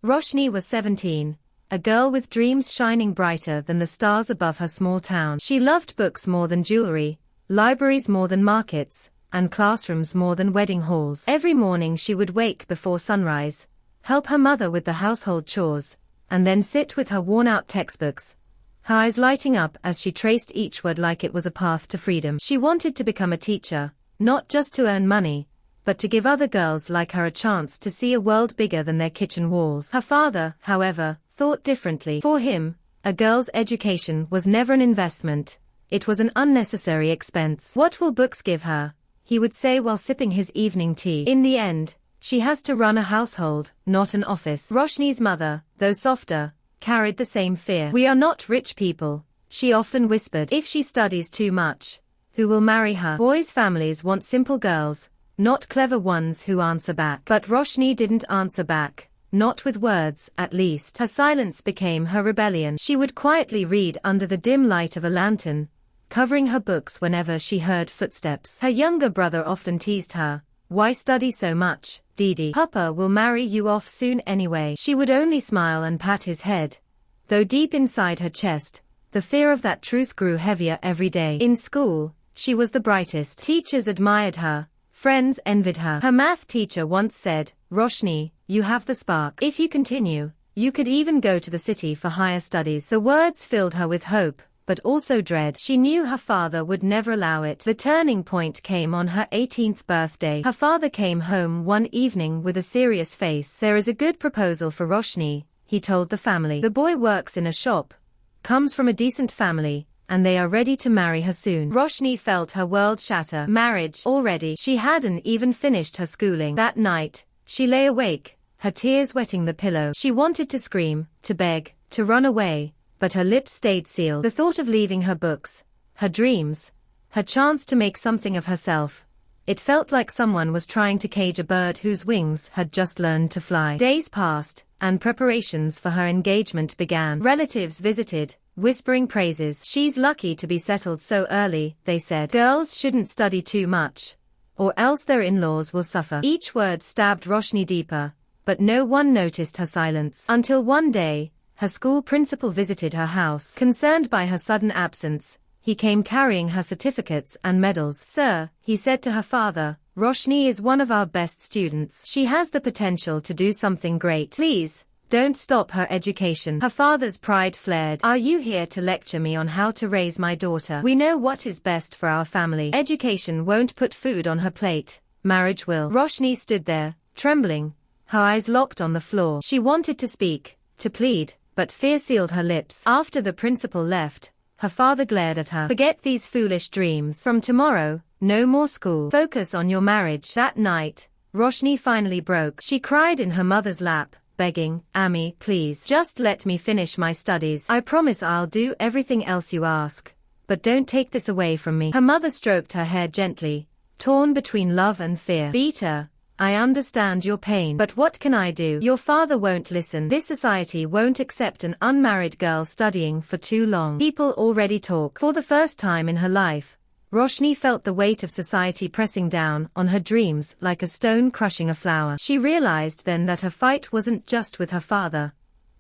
Roshni was 17, a girl with dreams shining brighter than the stars above her small town. She loved books more than jewelry, libraries more than markets, and classrooms more than wedding halls. Every morning she would wake before sunrise, help her mother with the household chores, and then sit with her worn-out textbooks, her eyes lighting up as she traced each word like it was a path to freedom. She wanted to become a teacher, not just to earn money, but to give other girls like her a chance to see a world bigger than their kitchen walls. Her father, however, thought differently. For him, a girl's education was never an investment, it was an unnecessary expense. "What will books give her?" he would say while sipping his evening tea. "In the end, she has to run a household, not an office." Roshni's mother, though softer, carried the same fear. "We are not rich people," she often whispered. "If she studies too much, who will marry her?" Boys' families want simple girls, not clever ones who answer back. But Roshni didn't answer back, not with words, at least. Her silence became her rebellion. She would quietly read under the dim light of a lantern, covering her books whenever she heard footsteps. Her younger brother often teased her, "Why study so much, Didi? Papa will marry you off soon anyway." She would only smile and pat his head, though deep inside her chest, the fear of that truth grew heavier every day. In school, she was the brightest. Teachers admired her, friends envied her. Her math teacher once said, "Roshni, you have the spark. If you continue, you could even go to the city for higher studies." The words filled her with hope, but also dread. She knew her father would never allow it. The turning point came on her 18th birthday. Her father came home one evening with a serious face. "There is a good proposal for Roshni," he told the family. "The boy works in a shop, comes from a decent family, and they are ready to marry her soon." Roshni felt her world shatter. Marriage already. She hadn't even finished her schooling. That night, she lay awake, her tears wetting the pillow. She wanted to scream, to beg, to run away, but her lips stayed sealed. The thought of leaving her books, her dreams, her chance to make something of herself, it felt like someone was trying to cage a bird whose wings had just learned to fly. Days passed, and preparations for her engagement began. Relatives visited, whispering praises. "She's lucky to be settled so early," they said. "Girls shouldn't study too much, or else their in-laws will suffer." Each word stabbed Roshni deeper, but no one noticed her silence. Until one day, her school principal visited her house. Concerned by her sudden absence, he came carrying her certificates and medals. "Sir," he said to her father, "Roshni is one of our best students. She has the potential to do something great. Please, don't stop her education." Her father's pride flared. "Are you here to lecture me on how to raise my daughter? We know what is best for our family. Education won't put food on her plate, marriage will." Roshni stood there, trembling, her eyes locked on the floor. She wanted to speak, to plead, but fear sealed her lips. After the principal left, her father glared at her. "Forget these foolish dreams. From tomorrow, no more school. Focus on your marriage." That night, Roshni finally broke. She cried in her mother's lap, begging, "Ami, please, just let me finish my studies. I promise I'll do everything else you ask, but don't take this away from me." Her mother stroked her hair gently, torn between love and fear. "Beta, I understand your pain, but what can I do? Your father won't listen. This society won't accept an unmarried girl studying for too long. People already talk." For the first time in her life, Roshni felt the weight of society pressing down on her dreams like a stone crushing a flower. She realized then that her fight wasn't just with her father.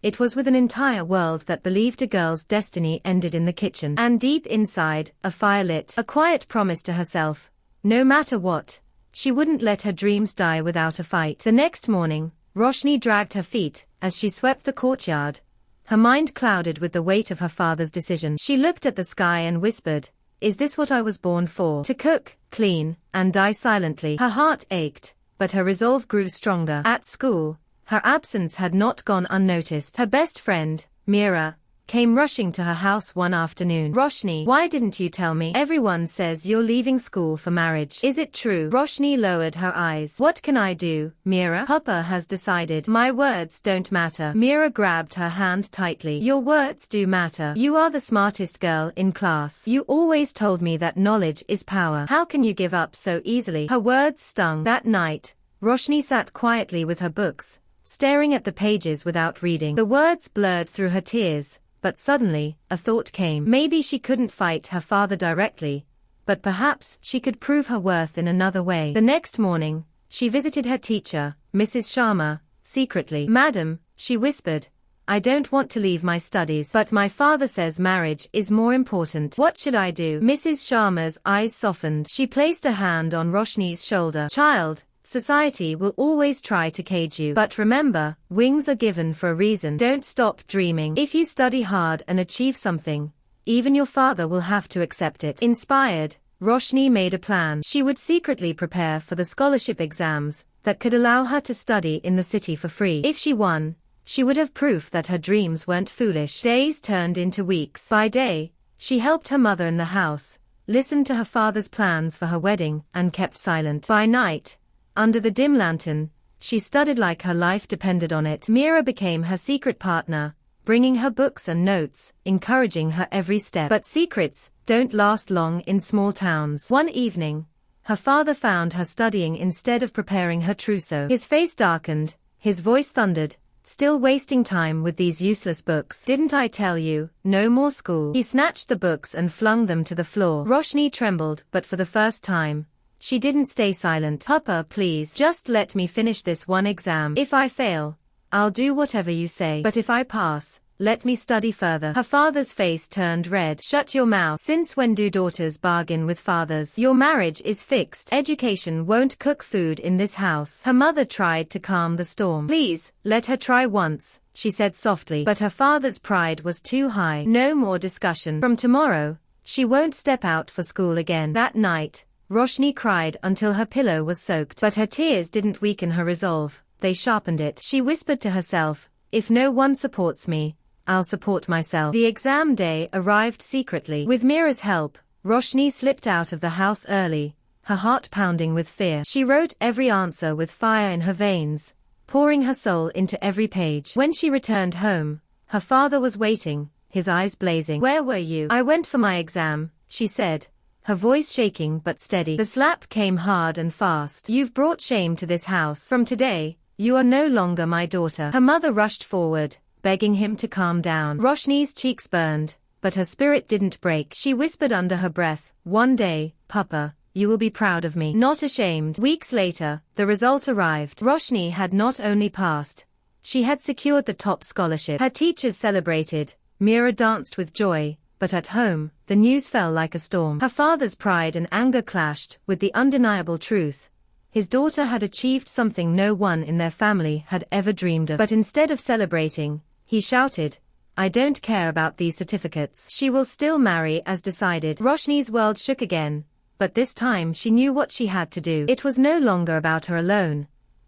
It was with an entire world that believed a girl's destiny ended in the kitchen. And deep inside, a fire lit, a quiet promise to herself, no matter what, she wouldn't let her dreams die without a fight. The next morning, Roshni dragged her feet as she swept the courtyard, her mind clouded with the weight of her father's decision. She looked at the sky and whispered, "Is this what I was born for? To cook, clean, and die silently?" Her heart ached, but her resolve grew stronger. At school, her absence had not gone unnoticed. Her best friend, Mira, came rushing to her house one afternoon. "Roshni, why didn't you tell me? Everyone says you're leaving school for marriage. Is it true?" Roshni lowered her eyes. "What can I do, Mira? Papa has decided." "My words don't matter." Mira grabbed her hand tightly. "Your words do matter. You are the smartest girl in class. You always told me that knowledge is power. How can you give up so easily?" Her words stung. That night, Roshni sat quietly with her books, staring at the pages without reading. The words blurred through her tears. But suddenly, a thought came. Maybe she couldn't fight her father directly, but perhaps she could prove her worth in another way. The next morning, she visited her teacher, Mrs. Sharma, secretly. "Madam," she whispered. I don't want to leave my studies, but my father says marriage is more important. What should I do? Mrs. Sharma's eyes softened. She placed a hand on Roshni's shoulder. Child, society will always try to cage you. But remember, wings are given for a reason. Don't stop dreaming. If you study hard and achieve something, even your father will have to accept it. Inspired, Roshni made a plan. She would secretly prepare for the scholarship exams that could allow her to study in the city for free. If she won, she would have proof that her dreams weren't foolish. Days turned into weeks. By day, she helped her mother in the house, listened to her father's plans for her wedding, and kept silent. By night, under the dim lantern, she studied like her life depended on it. Mira became her secret partner, bringing her books and notes, encouraging her every step. But secrets don't last long in small towns. One evening, her father found her studying instead of preparing her trousseau. His face darkened, his voice thundered. Still wasting time with these useless books. Didn't I tell you, no more school? He snatched the books and flung them to the floor. Roshni trembled, but for the first time, she didn't stay silent. Papa, please, just let me finish this one exam. If I fail, I'll do whatever you say. But if I pass, let me study further. Her father's face turned red. Shut your mouth. Since when do daughters bargain with fathers? Your marriage is fixed. Education won't cook food in this house. Her mother tried to calm the storm. Please, let her try once, she said softly. But her father's pride was too high. No more discussion. From tomorrow, she won't step out for school again. That night, Roshni cried until her pillow was soaked. But her tears didn't weaken her resolve, they sharpened it. She whispered to herself, if no one supports me, I'll support myself. The exam day arrived secretly. With Mira's help, Roshni slipped out of the house early, her heart pounding with fear. She wrote every answer with fire in her veins, pouring her soul into every page. When she returned home, her father was waiting, his eyes blazing. Where were you? I went for my exam, she said, her voice shaking but steady. The slap came hard and fast. You've brought shame to this house. From today, you are no longer my daughter. Her mother rushed forward, begging him to calm down. Roshni's cheeks burned, but her spirit didn't break. She whispered under her breath, one day, Papa, you will be proud of me. Not ashamed. Weeks later, the result arrived. Roshni had not only passed, she had secured the top scholarship. Her teachers celebrated, Mira danced with joy, but at home, the news fell like a storm. Her father's pride and anger clashed with the undeniable truth. His daughter had achieved something no one in their family had ever dreamed of. But instead of celebrating, he shouted, I don't care about these certificates. She will still marry as decided. Roshni's world shook again, but this time she knew what she had to do. It was no longer about her alone.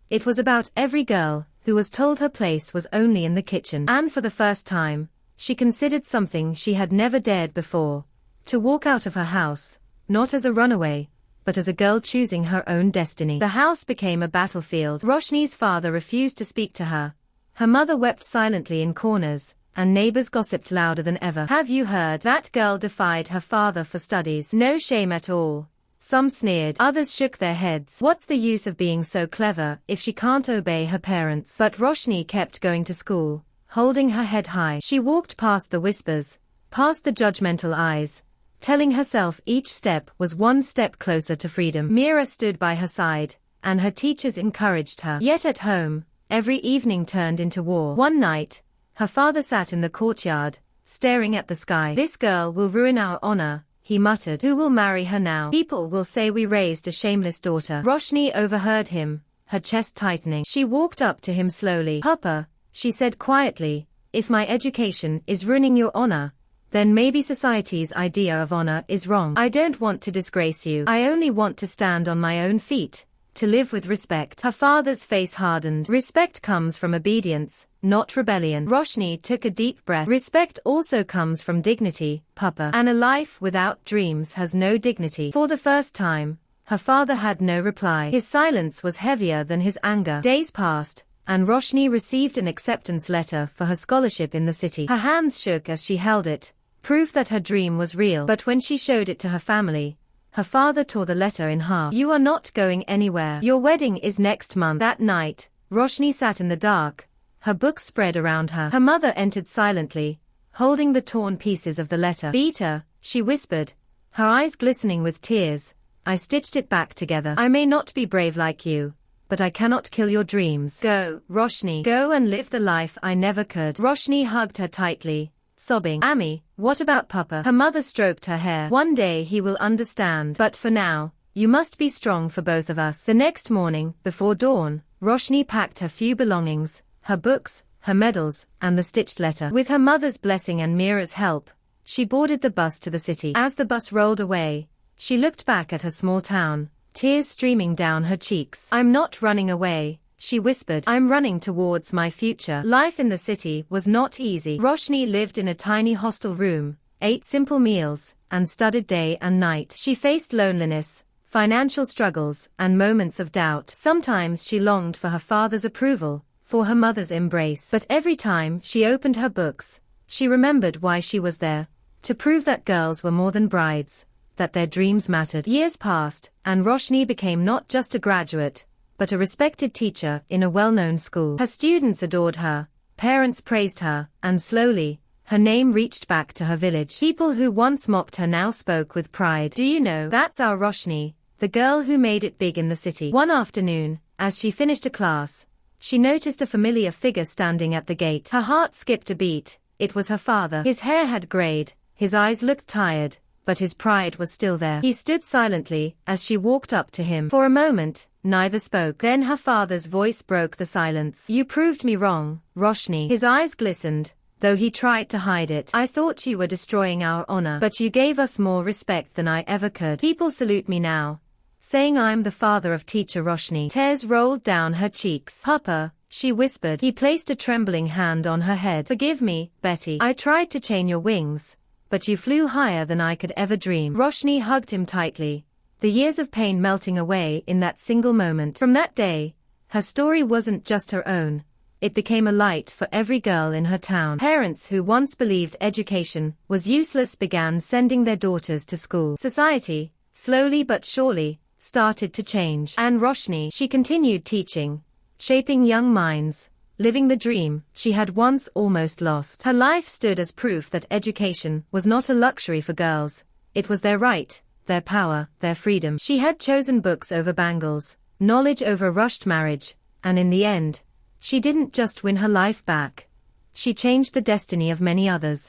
It was about every girl who was told her place was only in the kitchen. And for the first time, she considered something she had never dared before, to walk out of her house, not as a runaway, but as a girl choosing her own destiny. The house became a battlefield. Roshni's father refused to speak to her. Her mother wept silently in corners, and neighbors gossiped louder than ever. Have you heard? That girl defied her father for studies. No shame at all. Some sneered. Others shook their heads. What's the use of being so clever if she can't obey her parents? But Roshni kept going to school, holding her head high. She walked past the whispers, past the judgmental eyes, telling herself each step was one step closer to freedom. Mira stood by her side, and her teachers encouraged her. Yet at home, every evening turned into war. One night, her father sat in the courtyard, staring at the sky. This girl will ruin our honor, he muttered. Who will marry her now? People will say we raised a shameless daughter. Roshni overheard him, her chest tightening. She walked up to him slowly. Papa, she said quietly, if my education is ruining your honor, then maybe society's idea of honor is wrong. I don't want to disgrace you. I only want to stand on my own feet, to live with respect. Her father's face hardened. Respect comes from obedience, not rebellion. Roshni took a deep breath. Respect also comes from dignity, Papa. And a life without dreams has no dignity. For the first time, her father had no reply. His silence was heavier than his anger. Days passed, and Roshni received an acceptance letter for her scholarship in the city. Her hands shook as she held it, proof that her dream was real. But when she showed it to her family, her father tore the letter in half. You are not going anywhere. Your wedding is next month. That night, Roshni sat in the dark, her books spread around her. Her mother entered silently, holding the torn pieces of the letter. Beta, she whispered, her eyes glistening with tears, I stitched it back together. I may not be brave like you, but I cannot kill your dreams. Go, Roshni. Go and live the life I never could. Roshni hugged her tightly, sobbing. Ami, what about Papa? Her mother stroked her hair. One day he will understand. But for now, you must be strong for both of us. The next morning, before dawn, Roshni packed her few belongings, her books, her medals, and the stitched letter. With her mother's blessing and Mira's help, she boarded the bus to the city. As the bus rolled away, she looked back at her small town, tears streaming down her cheeks. I'm not running away, she whispered. I'm running towards my future. Life in the city was not easy. Roshni lived in a tiny hostel room, ate simple meals, and studied day and night. She faced loneliness, financial struggles, and moments of doubt. Sometimes she longed for her father's approval, for her mother's embrace. But every time she opened her books, she remembered why she was there, to prove that girls were more than brides, that their dreams mattered. Years passed, and Roshni became not just a graduate, but a respected teacher in a well-known school. Her students adored her, parents praised her, and slowly, her name reached back to her village. People who once mocked her now spoke with pride. Do you know, that's our Roshni, the girl who made it big in the city. One afternoon, as she finished a class, she noticed a familiar figure standing at the gate. Her heart skipped a beat. It was her father. His hair had grayed, his eyes looked tired, but his pride was still there. He stood silently as she walked up to him. For a moment, neither spoke. Then her father's voice broke the silence. You proved me wrong, Roshni. His eyes glistened, though he tried to hide it. I thought you were destroying our honor, but you gave us more respect than I ever could. People salute me now, saying I'm the father of teacher Roshni. Tears rolled down her cheeks. Papa, she whispered. He placed a trembling hand on her head. Forgive me, Betty. I tried to chain your wings, but you flew higher than I could ever dream. Roshni hugged him tightly, the years of pain melting away in that single moment. From that day, her story wasn't just her own. It became a light for every girl in her town. Parents who once believed education was useless began sending their daughters to school. Society, slowly but surely, started to change. And Roshni, she continued teaching, shaping young minds, living the dream she had once almost lost. Her life stood as proof that education was not a luxury for girls. It was their right, their power, their freedom. She had chosen books over bangles, knowledge over rushed marriage, and in the end, she didn't just win her life back. She changed the destiny of many others.